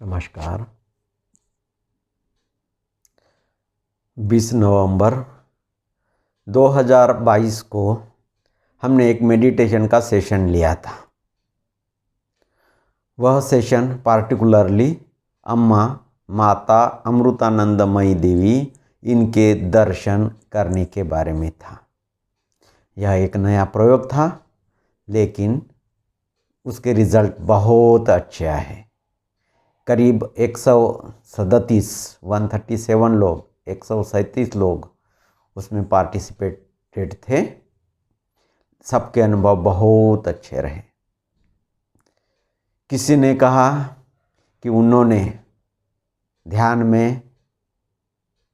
नमस्कार। 20 नवंबर 2022 को हमने एक मेडिटेशन का सेशन लिया था। वह सेशन पार्टिकुलरली अम्मा माता अमृतानंदमयी देवी इनके दर्शन करने के बारे में था। यह एक नया प्रयोग था, लेकिन उसके रिज़ल्ट बहुत अच्छे आए। करीब 137 लोग 137 लोग उसमें पार्टिसिपेटेड थे। सबके अनुभव बहुत अच्छे रहे। किसी ने कहा कि उन्होंने ध्यान में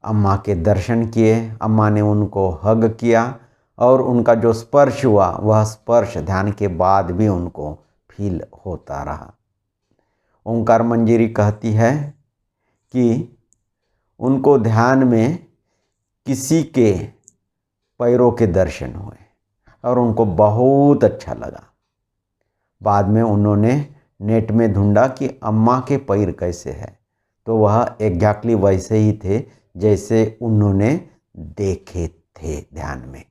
अम्मा के दर्शन किए, अम्मा ने उनको हग किया और उनका जो स्पर्श हुआ वह स्पर्श ध्यान के बाद भी उनको फील होता रहा। ओंकार मंजीरी कहती है कि उनको ध्यान में किसी के पैरों के दर्शन हुए और उनको बहुत अच्छा लगा। बाद में उन्होंने नेट में ढूंढा कि अम्मा के पैर कैसे हैं, तो वह एग्जैक्टली वैसे ही थे जैसे उन्होंने देखे थे ध्यान में,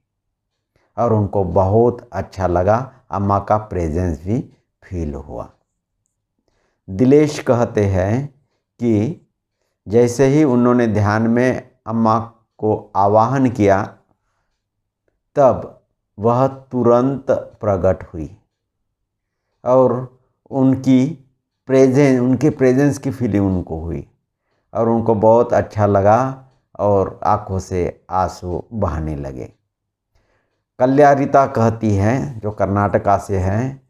और उनको बहुत अच्छा लगा। अम्मा का प्रेजेंस भी फील हुआ। दिलेश कहते हैं कि जैसे ही उन्होंने ध्यान में अम्मा को आवाहन किया, तब वह तुरंत प्रकट हुई और उनके प्रेजेंस की फीलिंग उनको हुई और उनको बहुत अच्छा लगा और आंखों से आंसू बहने लगे। कल्यारिता कहती हैं, जो कर्नाटका से हैं,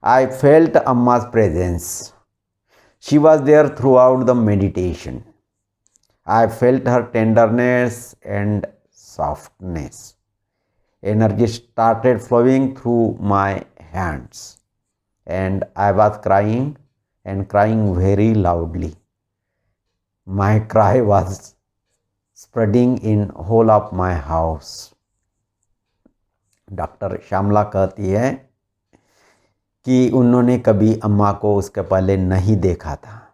I felt Amma's presence. She was there throughout the meditation. I felt her tenderness and softness. Energy started flowing through my hands, and I was crying very loudly. My cry was spreading in whole of my house. Doctor Shyamala कहती है कि उन्होंने कभी अम्मा को उसके पहले नहीं देखा था,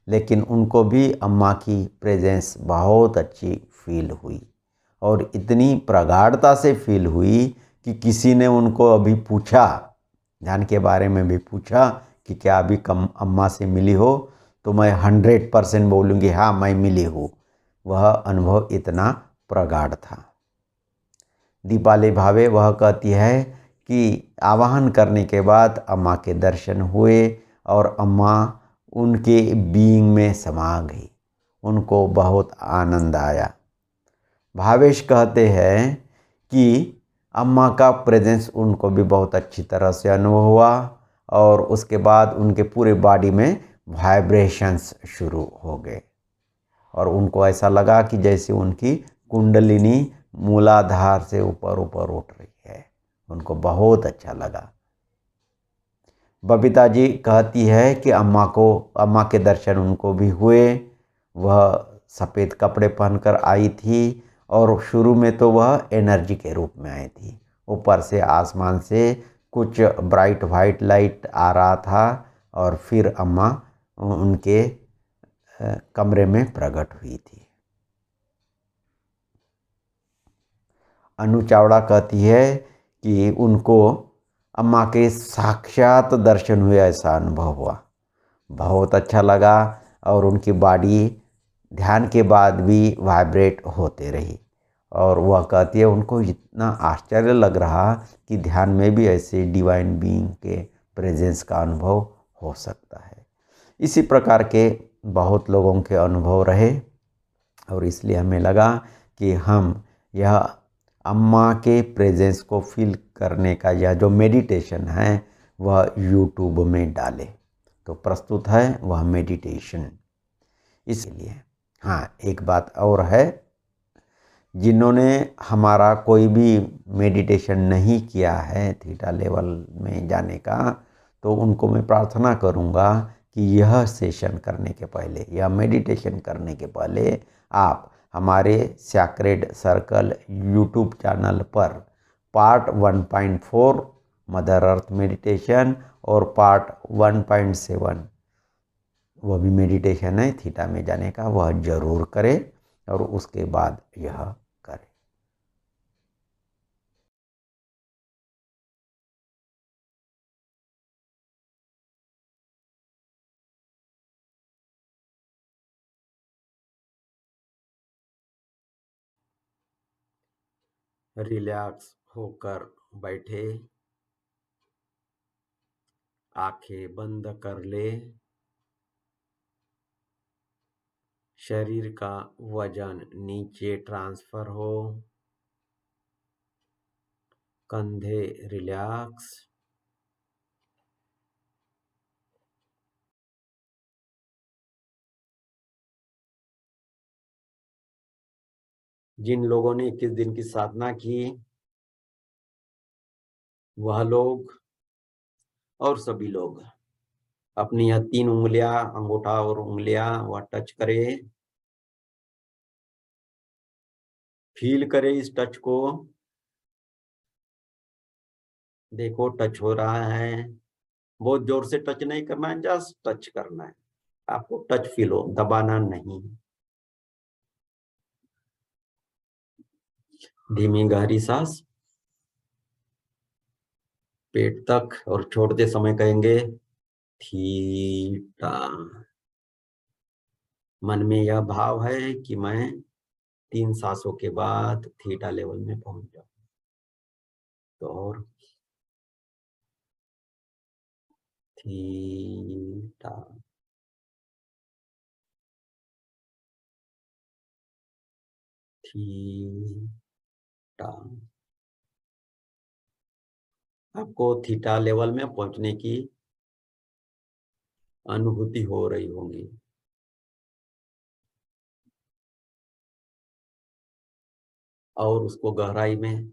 लेकिन उनको भी अम्मा की प्रेजेंस बहुत अच्छी फील हुई और इतनी प्रगाढ़ता से फील हुई कि किसी ने उनको अभी पूछा, ध्यान के बारे में भी पूछा कि क्या अभी कम अम्मा से मिली हो, तो मैं 100% बोलूँगी हाँ मैं मिली हूँ। वह अनुभव इतना प्रगाढ़ था। दीपाली भावे वह कहती है कि आवाहन करने के बाद अम्मा के दर्शन हुए और अम्मा उनके बीइंग में समा गई। उनको बहुत आनंद आया। भावेश कहते हैं कि अम्मा का प्रेजेंस उनको भी बहुत अच्छी तरह से अनुभव हुआ और उसके बाद उनके पूरे बॉडी में वाइब्रेशंस शुरू हो गए और उनको ऐसा लगा कि जैसे उनकी कुंडलिनी मूलाधार से ऊपर ऊपर उठ रही है। उनको बहुत अच्छा लगा। बबीता जी कहती है कि अम्मा के दर्शन उनको भी हुए। वह सफ़ेद कपड़े पहनकर आई थी और शुरू में तो वह एनर्जी के रूप में आई थी। ऊपर से आसमान से कुछ ब्राइट वाइट लाइट आ रहा था और फिर अम्मा उनके कमरे में प्रकट हुई थी। अनु चावड़ा कहती है कि उनको अम्मा के साक्षात दर्शन हुए, ऐसा अनुभव हुआ। बहुत अच्छा लगा और उनकी बॉडी ध्यान के बाद भी वाइब्रेट होते रही और वह कहती है उनको इतना आश्चर्य लग रहा कि ध्यान में भी ऐसे डिवाइन बीइंग के प्रेजेंस का अनुभव हो सकता है। इसी प्रकार के बहुत लोगों के अनुभव रहे और इसलिए हमें लगा कि हम यह अम्मा के प्रेजेंस को फील करने का यह जो मेडिटेशन है वह यूट्यूब में डालें। तो प्रस्तुत है वह मेडिटेशन। इसलिए हाँ, एक बात और है, जिन्होंने हमारा कोई भी मेडिटेशन नहीं किया है थीटा लेवल में जाने का, तो उनको मैं प्रार्थना करूँगा कि यह सेशन करने के पहले, यह मेडिटेशन करने के पहले आप हमारे सैक्रेड सर्कल यूट्यूब चैनल पर पार्ट 1.4 मदर अर्थ मेडिटेशन और पार्ट 1.7 वह भी मेडिटेशन है थीटा में जाने का, वह जरूर करे और उसके बाद यह करे। रिलैक्स होकर बैठे, आंखें बंद कर ले, शरीर का वजन नीचे ट्रांसफर हो, कंधे रिलैक्स, जिन लोगों ने 21 दिन की साधना की वह लोग और सभी लोग अपनी यह 3 उंगलियां, अंगूठा और उंगलियां वह टच करे, फील करे इस टच को, देखो टच हो रहा है, बहुत जोर से टच नहीं करना है, जस्ट टच करना है, आपको टच फील हो, दबाना नहीं। धीमी गहरी सांस पेट तक और छोड़ते समय कहेंगे थीटा। मन में यह भाव है कि मैं 3 सांसों के बाद थीटा लेवल में पहुंच जाऊं। तो और थीटा, थीटा। आपको थीटा लेवल में पहुंचने की अनुभूति हो रही होगी। और उसको गहराई में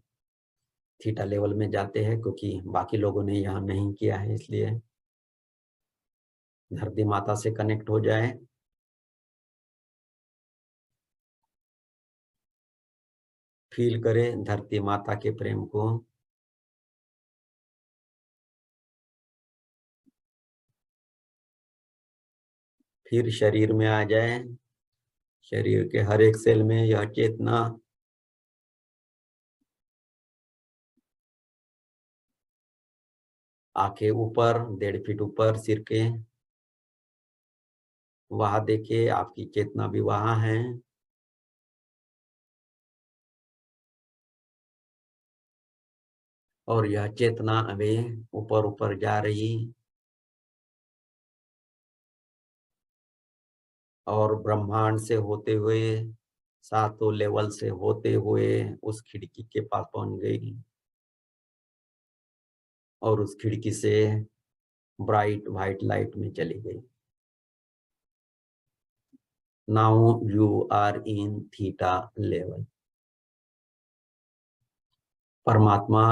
थीटा लेवल में जाते हैं, क्योंकि बाकी लोगों ने यहाँ नहीं किया है, इसलिए धरती माता से कनेक्ट हो जाए। फील करें धरती माता के प्रेम को, फिर शरीर में आ जाए, शरीर के हर एक सेल में यह चेतना आंखें ऊपर 1.5 फीट ऊपर सिर के, वहां देखिए आपकी चेतना भी वहां है। और यह चेतना अभी ऊपर ऊपर जा रही और ब्रह्मांड से होते हुए 7 लेवल से होते हुए उस खिड़की के पास पहुंच गई और उस खिड़की से ब्राइट व्हाइट लाइट में चली गई। Now you are in theta level. परमात्मा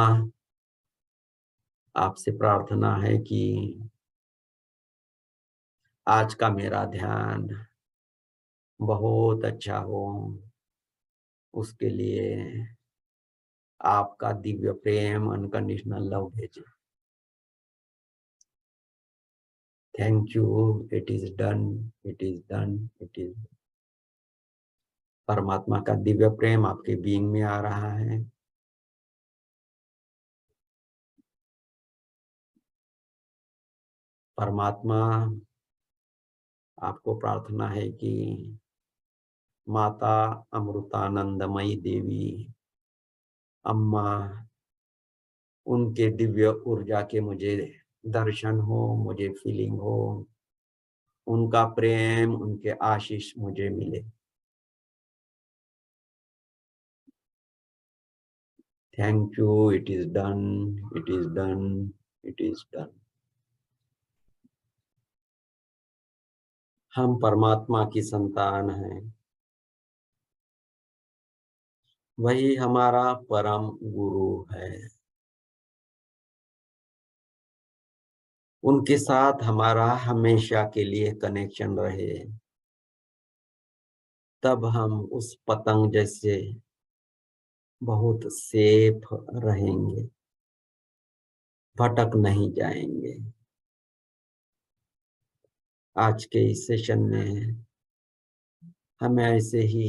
आपसे प्रार्थना है कि आज का मेरा ध्यान बहुत अच्छा हो, उसके लिए आपका दिव्य प्रेम अनकंडीशनल लव भेजे। Thank you, it is done, it is done, it is. परमात्मा का दिव्य प्रेम आपके बीइंग में आ रहा है। परमात्मा आपको प्रार्थना है कि माता अमृतानंदमयी देवी अम्मा, उनके दिव्य ऊर्जा के मुझे दर्शन हो, मुझे फीलिंग हो, उनका प्रेम, उनके आशीष मुझे मिले। Thank you, it is done, it is done, it is done. हम परमात्मा की संतान हैं, वही हमारा परम गुरु है। उनके साथ हमारा हमेशा के लिए कनेक्शन रहे, तब हम उस पतंग जैसे बहुत सेफ रहेंगे, भटक नहीं जाएंगे। आज के इस सेशन में हमें ऐसे ही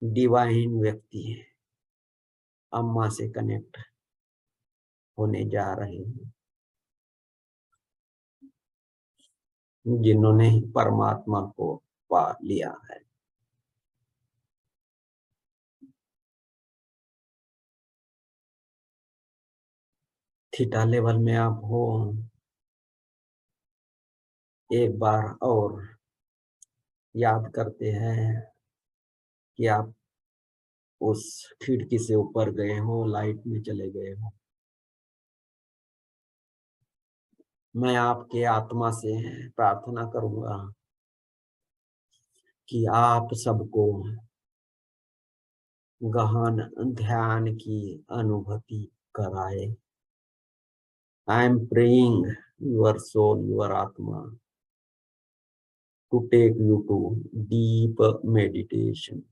डिवाइन व्यक्ति अम्मा से कनेक्ट होने जा रहे हैं, जिन्होंने परमात्मा को पा लिया है। थीटा लेवल में आप हो, एक बार और याद करते हैं कि आप उस खिड़की से ऊपर गए हो, लाइट में चले गए हो। मैं आपके आत्मा से प्रार्थना करूंगा कि आप सबको गहन ध्यान की अनुभूति कराए। I am praying your soul, your atma to take you to deep meditation.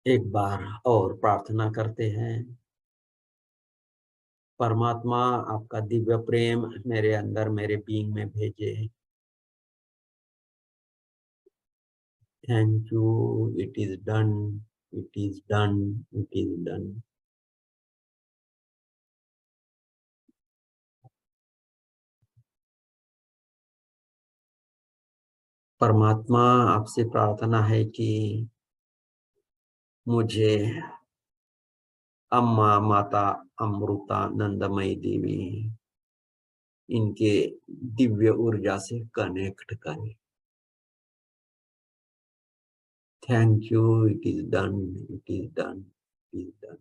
एक बार और प्रार्थना करते हैं, परमात्मा आपका दिव्य प्रेम मेरे अंदर, मेरे बीइंग में भेजे। Thank you, it is done, it is done, it is done. परमात्मा आपसे प्रार्थना है कि मुझे अम्मा माता अमृतानंदमयी देवी इनके दिव्य ऊर्जा से कनेक्ट करें। Thank you, it is done, it is done, it is done.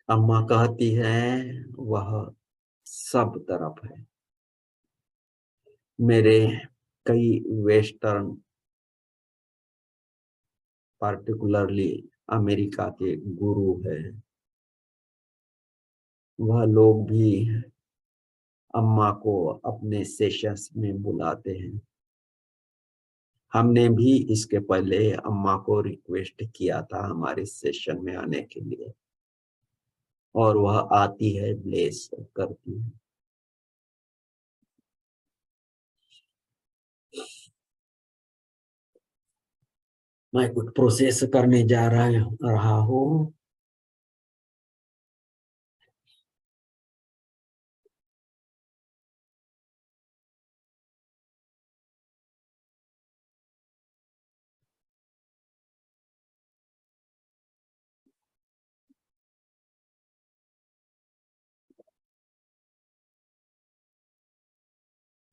अम्मा कहती है वह सब तरफ है। मेरे कई वेस्टर्न, पार्टिकुलरली अमेरिका के गुरु हैं, वह लोग भी अम्मा को अपने सेशंस में बुलाते हैं। हमने भी इसके पहले अम्मा को रिक्वेस्ट किया था हमारे सेशन में आने के लिए, और वह आती है, ब्लेस करती है। मैं कुछ प्रोसेस करने जा रहा हूँ।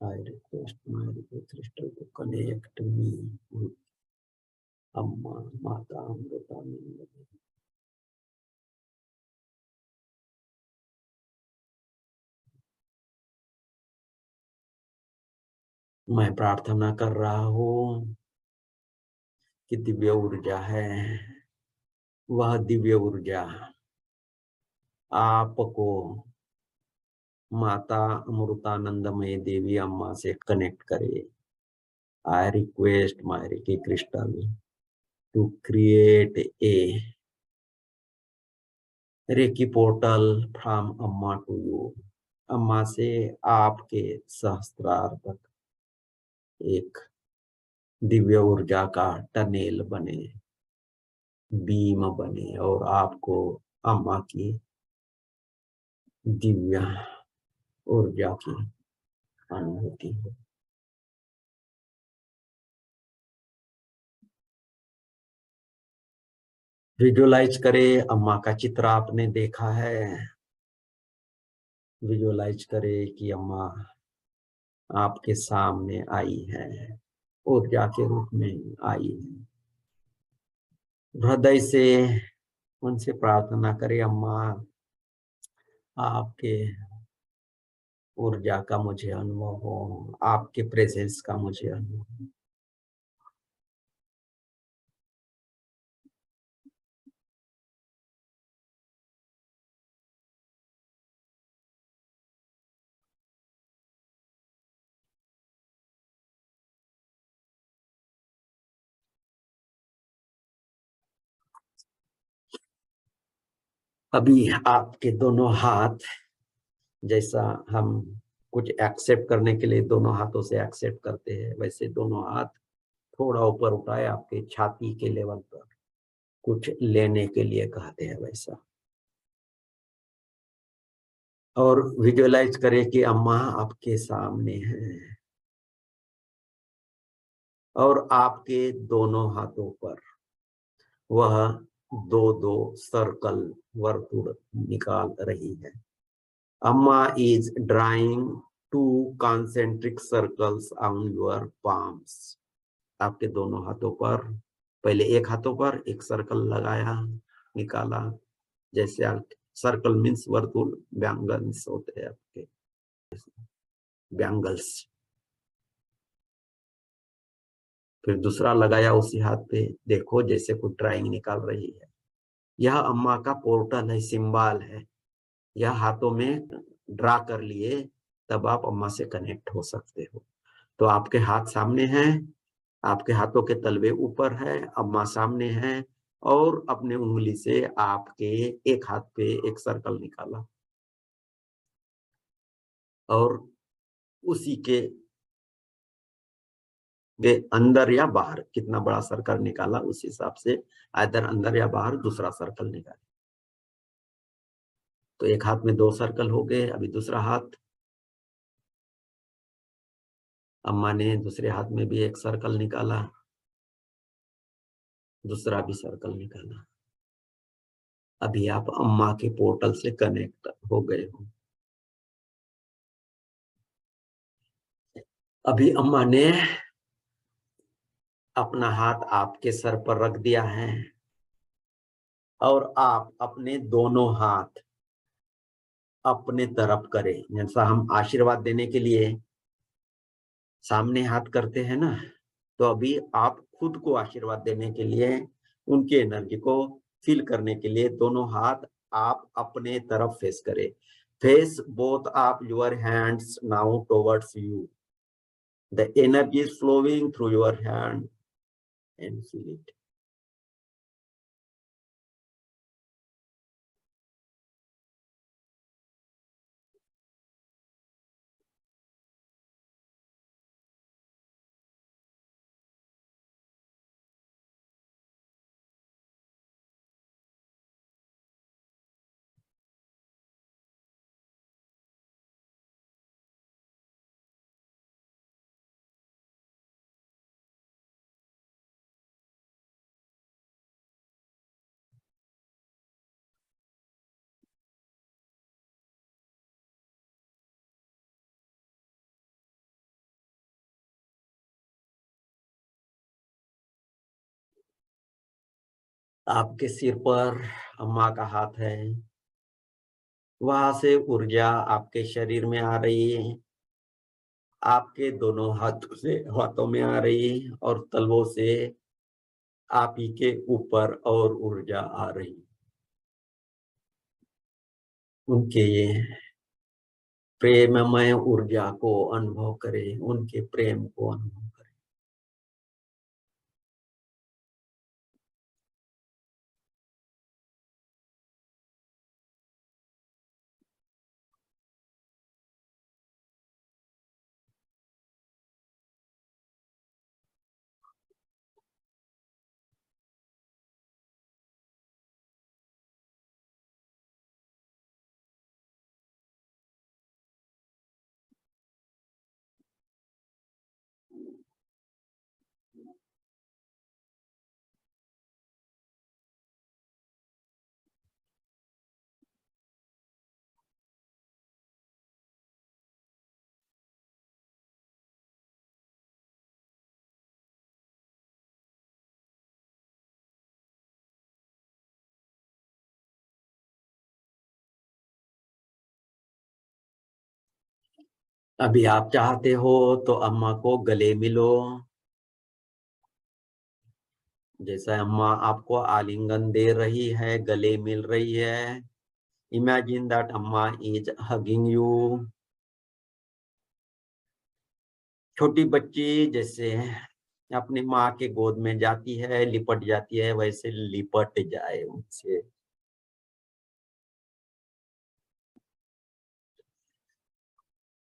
I request my sister to connect me with अम्मा माता अमृतानंद। मैं प्रार्थना कर रहा हूँ कि दिव्य ऊर्जा है, वह दिव्य ऊर्जा आपको माता अमृतानंदमयी देवी अम्मा से कनेक्ट करे। I request my reiki crystal to create a reiki portal from Amma to you. Amma से आपके सहस्त्रार तक एक दिव्य ऊर्जा का टनेल बने, बीम बने, और आपको अम्मा की दिव्य ऊर्जा की अनुभूति हो। विजुअलाइज करे, अम्मा का चित्र आपने देखा है, विजुअलाइज करे कि अम्मा आपके सामने आई है, ऊर्जा के रूप में आई है। हृदय से उनसे प्रार्थना करे, अम्मा आपके ऊर्जा का मुझे अनुभव हो, आपके प्रेजेंस का मुझे अनुभव हो। अभी आपके दोनों हाथ, जैसा हम कुछ एक्सेप्ट करने के लिए दोनों हाथों से एक्सेप्ट करते हैं, वैसे दोनों हाथ थोड़ा ऊपर उठाए आपके छाती के लेवल पर, कुछ लेने के लिए कहते हैं वैसा। और विजुअलाइज करें कि अम्मा आपके सामने है और आपके दोनों हाथों पर वह दो दो सर्कल, वर्तुल निकाल रही है। अम्मा is drawing to concentric circles on your palms. आपके दोनों हाथों पर, पहले एक हाथों पर एक सर्कल लगाया, निकाला, जैसे आप सर्कल मीन्स वर्तुल, बैंगल्स होते हैं आपके, बैंगल्स। फिर दूसरा लगाया उसी हाथ पे, देखो जैसे कुछ ड्राइंग निकाल रही है। यह अम्मा का पोर्टल है, सिंबल है। यह हाथों में ड्रा कर लिए, तब आप अम्मा से कनेक्ट हो सकते हो। तो आपके हाथ सामने हैं, आपके हाथों के तलवे ऊपर है, अम्मा सामने है, और अपने उंगली से आपके एक हाथ पे एक सर्कल निकाला और उसी के अंदर या बाहर कितना बड़ा सर्कल निकाला उस हिसाब से, इधर अंदर या बाहर दूसरा सर्कल निकाला। तो एक हाथ में दो सर्कल हो गए। अभी दूसरा हाथ, अम्मा ने दूसरे हाथ में भी एक सर्कल निकाला, दूसरा भी सर्कल निकाला। अभी आप अम्मा के पोर्टल से कनेक्ट हो गए हो। अभी अम्मा ने अपना हाथ आपके सर पर रख दिया है और आप अपने दोनों हाथ अपने तरफ करें। जैसा हम आशीर्वाद देने के लिए सामने हाथ करते हैं ना, तो अभी आप खुद को आशीर्वाद देने के लिए, उनकी एनर्जी को फील करने के लिए दोनों हाथ आप अपने तरफ फेस करें। Face both of your hands now towards you. The energy is flowing through your hand and feel it. आपके सिर पर अम्मा का हाथ है, वहां से ऊर्जा आपके शरीर में आ रही है, आपके दोनों हाथों में आ रही है और तलवों से आप ही के ऊपर और ऊर्जा आ रही। उनके ये प्रेममय ऊर्जा को अनुभव करें, उनके प्रेम को अनुभव करें। अभी आप चाहते हो तो अम्मा को गले मिलो, जैसा अम्मा आपको आलिंगन दे रही है, गले मिल रही है। इमेजिन दैट अम्मा इज हगिंग यू। छोटी बच्ची जैसे अपनी माँ के गोद में जाती है, लिपट जाती है, वैसे लिपट जाए उनसे।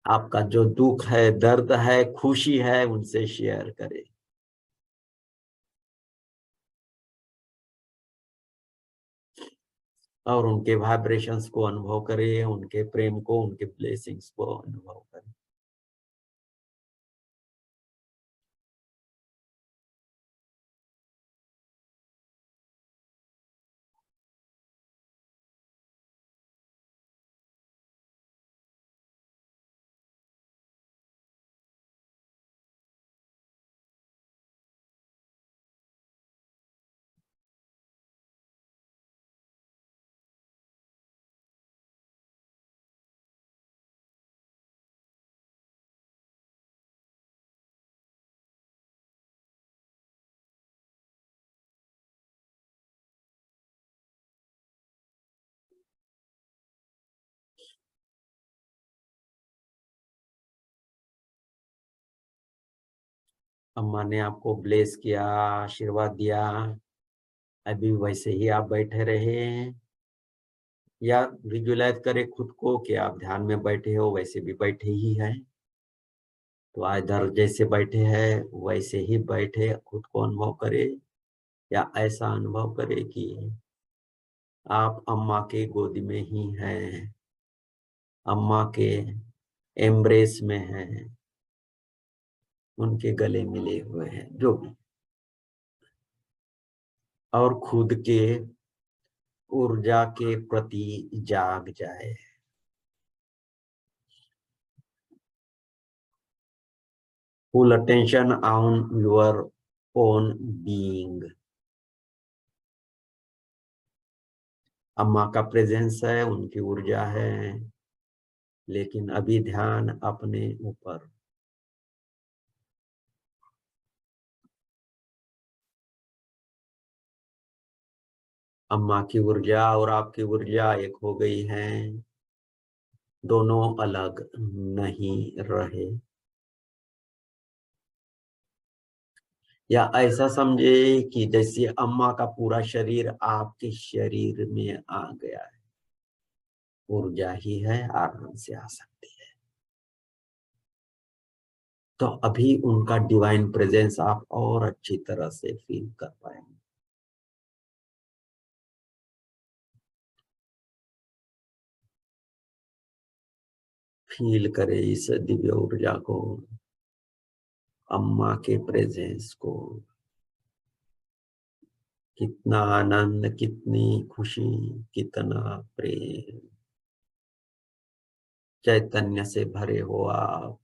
आपका जो दुख है, दर्द है, खुशी है, उनसे शेयर करें। और उनके वाइब्रेशंस को अनुभव करें, उनके प्रेम को, उनके ब्लेसिंग्स को अनुभव करें। अम्मा ने आपको ब्लेस किया, आशीर्वाद दिया, अभी वैसे ही आप बैठे रहे, या विजुलाइज करें खुद को कि आप ध्यान में बैठे हो, वैसे भी बैठे ही हैं। तो इधर जैसे बैठे हैं वैसे ही बैठे, खुद को अनुभव करें, या ऐसा अनुभव करें कि आप अम्मा के गोद में ही हैं, अम्मा के एम्ब्रेस में हैं, उनके गले मिले हुए हैं, जो भी। और खुद के ऊर्जा के प्रति जाग जाए। Full attention on your own being. अम्मा का प्रेजेंस है, उनकी ऊर्जा है, लेकिन अभी ध्यान अपने ऊपर। अम्मा की ऊर्जा और आपकी ऊर्जा एक हो गई है, दोनों अलग नहीं रहे। या ऐसा समझे कि जैसे अम्मा का पूरा शरीर आपके शरीर में आ गया है, ऊर्जा ही है, आराम से आ सकती है। तो अभी उनका डिवाइन प्रेजेंस आप और अच्छी तरह से फील कर पाएंगे। फील करें इस दिव्य ऊर्जा को, अम्मा के प्रेजेंस को। कितना आनंद, कितनी खुशी, कितना प्रेम, चैतन्य से भरे हो आप।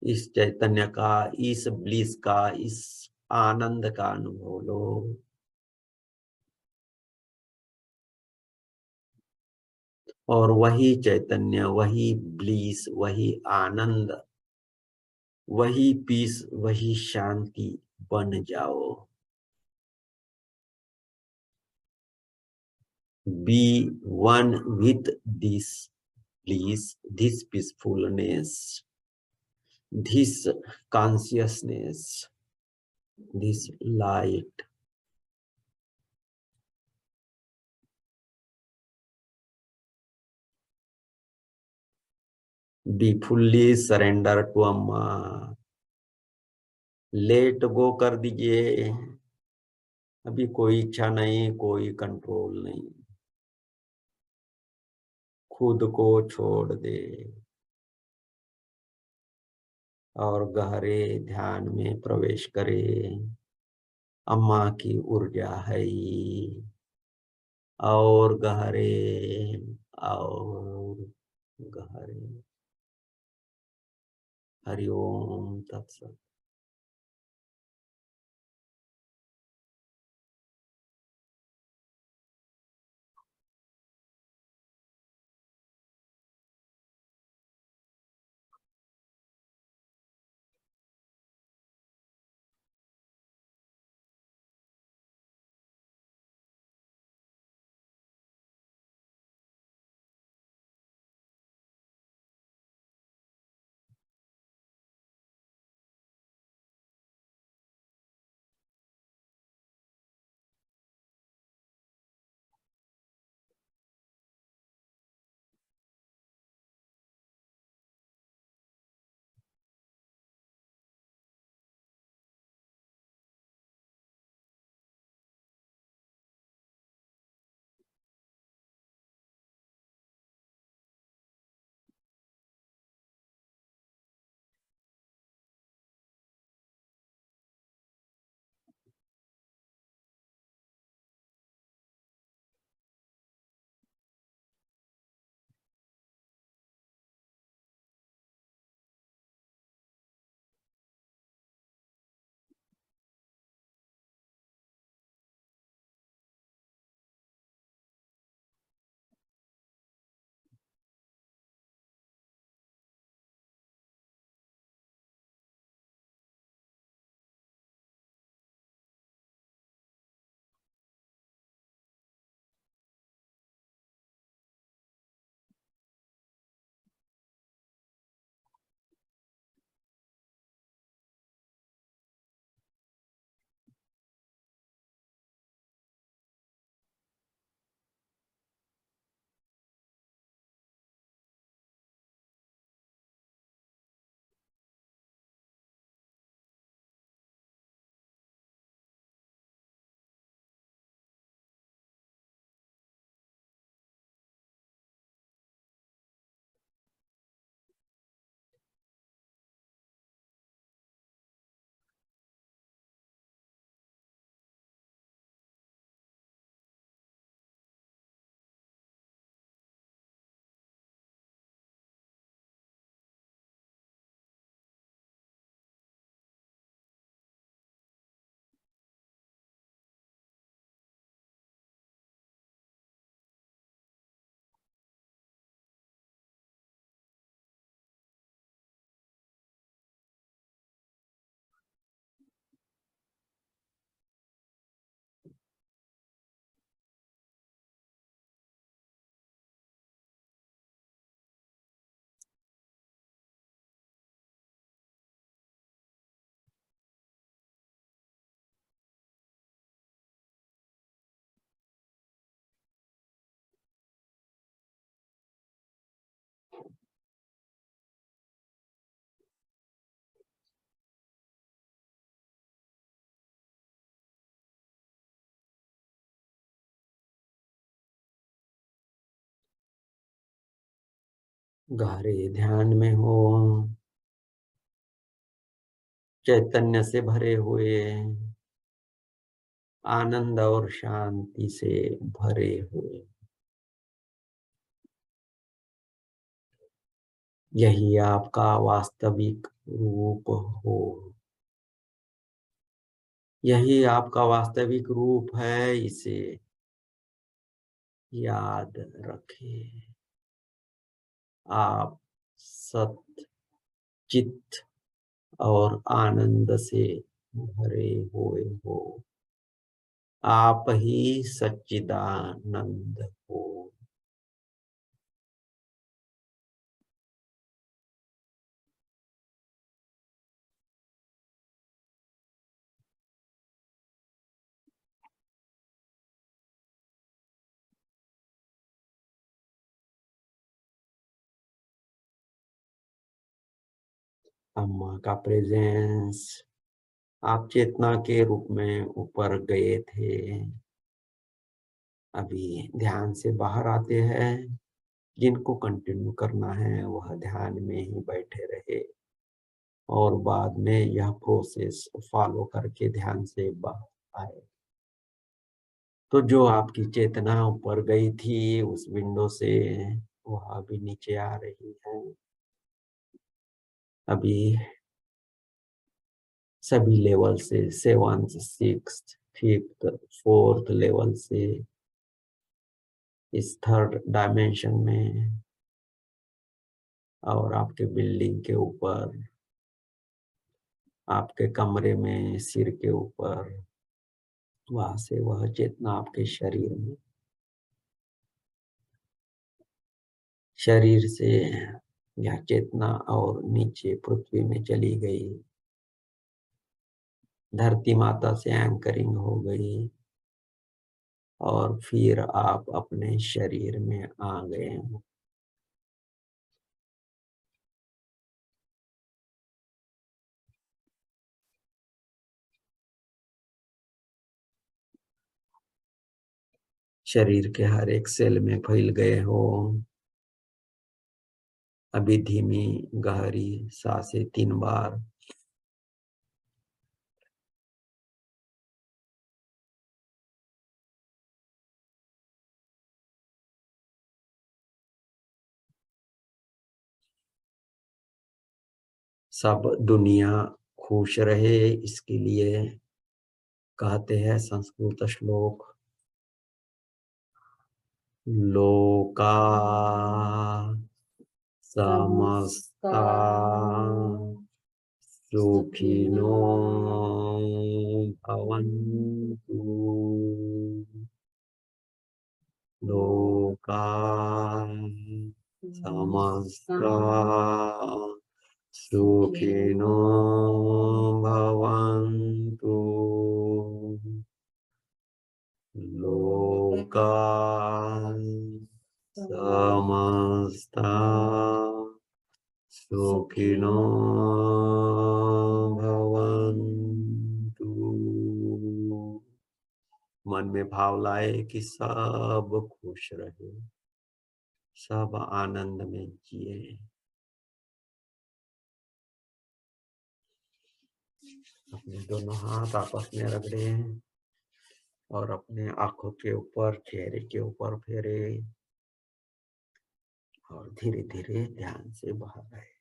इस चैतन्य का, इस ब्लिस का, इस आनंद का अनुभव लो। और वही चैतन्य, वही ब्लिस, वही आनंद, वही पीस, वही शांति बन जाओ। Be one with this bliss, this peacefulness, this consciousness, this light. Be fully surrender to अम्मा। लेट गो कर दीजिए। अभी कोई इच्छा नहीं, कोई कंट्रोल नहीं, खुद को छोड़ दे और गहरे ध्यान में प्रवेश करे। अम्मा की ऊर्जा है ही, और गहरे, और गहरे। हरि ओम तत्सत। गहरे ध्यान में हो, चैतन्य से भरे हुए, आनंद और शांति से भरे हुए। यही आपका वास्तविक रूप हो। यही आपका वास्तविक रूप है, इसे याद रखें। आप सत, चित्त और आनंद से भरे हुए हो। आप ही सच्चिदानंद हो। अम्मा का प्रेजेंस, आप चेतना के रूप में ऊपर गए थे, अभी ध्यान से बाहर आते हैं। जिनको कंटिन्यू करना है वह ध्यान में ही बैठे रहे और बाद में यह प्रोसेस फॉलो करके ध्यान से बाहर आए। तो जो आपकी चेतना ऊपर गई थी उस विंडो से, वह अभी नीचे आ रही है। अभी सभी लेवल से, 7th, 6th, 5th, 4th level से इस 3rd डायमेंशन में और आपके बिल्डिंग के ऊपर, आपके कमरे में, सिर के ऊपर, वहां से वह चेतना आपके शरीर से यह चेतना और नीचे पृथ्वी में चली गई, धरती माता से एंकरिंग हो गई और फिर आप अपने शरीर में आ गए। शरीर के हर एक सेल में फैल गए हो। अभी धीमी गहरी सांसें 3 बार। सब दुनिया खुश रहे, इसके लिए कहते हैं संस्कृत श्लोक, लोका समस्ता सुखिनो भवन्तु। लोका समस्ता सुखिनो भवन्तु। लोका समस्ता सुखिनो भवन्तु। मन में भाव लाए कि सब खुश रहे, सब आनंद में जिए। अपने दोनों हाथ आपस में रगड़े और अपने आंखों के ऊपर, चेहरे के ऊपर फेरे और धीरे धीरे ध्यान से बाहर आए।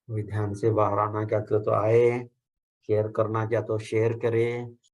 कोई ध्यान से बाहर आना चाहते हो तो आए, शेयर करना चाहते हो शेयर करें।